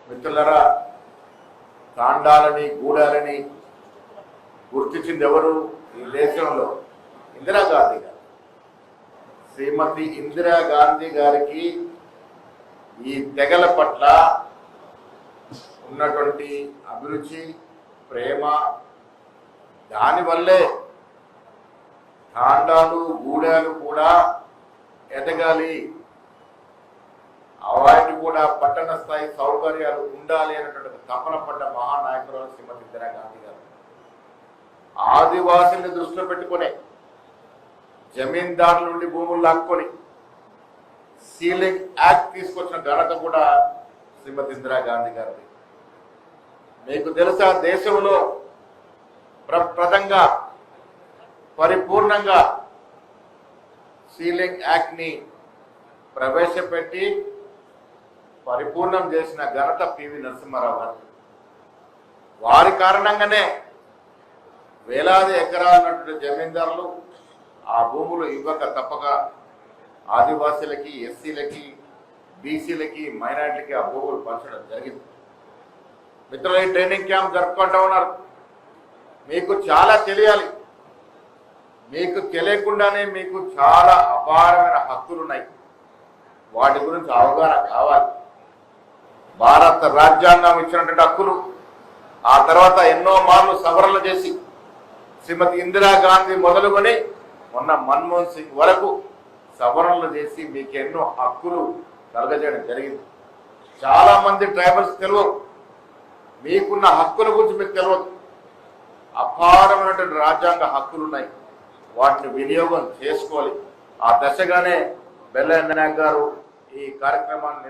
మిత్రులరా, తాండాలని గూడాలని గుర్తించింది ఎవరు ఈ దేశంలో? ఇందిరాగాంధీ గారు. శ్రీమతి ఇందిరాగాంధీ గారికి ఈ తెగల పట్ల ఉన్నటువంటి అభిరుచి, ప్రేమ, దానివల్లే తాండాలు గూడాలు కూడా ఎదగాలి, వాటికి కూడా పట్టణ స్థాయి సౌకర్యాలు ఉండాలి అనేటువంటి తపన పడ్డ మహానాయకురాలు శ్రీమతి ఇందిరాగాంధీ గారు. ఆదివాసుల్ని దృష్టిలో పెట్టుకునే జమీందారుల నుండి భూములు లాక్కొని సీలింగ్ యాక్ట్ తీసుకొచ్చిన ఘనత కూడా శ్రీమతి ఇందిరాగాంధీ గారిది. మీకు తెలుసా, దేశంలో ప్రప్రదంగా పరిపూర్ణంగా సీలింగ్ యాక్ట్ ని ప్రవేశపెట్టి పరిపూర్ణం చేసిన ఘనత పివి నరసింహారావు గారు. వారి కారణంగానే వేలాది ఎకరాలు ఉన్నటువంటి జమీందారులు ఆ భూములు ఇవ్వక తప్పక ఆదివాసీలకి, ఎస్సీలకి, బీసీలకి, మైనారిటీలకి ఆ భూములు పంచడం జరిగింది. మిత్రులు, ట్రైనింగ్ క్యాంప్ జరుపుకుంటూ ఉన్నారు. మీకు చాలా తెలియాలి. మీకు తెలియకుండానే మీకు చాలా అపారమైన హక్కులు ఉన్నాయి. వాటి గురించి అవగాహన కావాలి. భారత రాజ్యాంగం ఇచ్చినటువంటి హక్కులు ఆ తర్వాత ఎన్నో మార్లు సవరణలు చేసి శ్రీమతి ఇందిరాగాంధీ మొదలుకొని మొన్న మన్మోహన్ సింగ్ వరకు సవరణలు చేసి మీకు ఎన్నో హక్కులు కలగజేయడం జరిగింది. చాలా మంది ట్రైబల్స్ తెలియదు, మీకున్న హక్కుల గురించి మీకు తెలియదు. అపారమైనటువంటి రాజ్యాంగ హక్కులు ఉన్నాయి, వాటిని వినియోగం చేసుకోవాలి. ఆ దశగానే బెల్లయ్య నాయక్ గారు ఈ కార్యక్రమాన్ని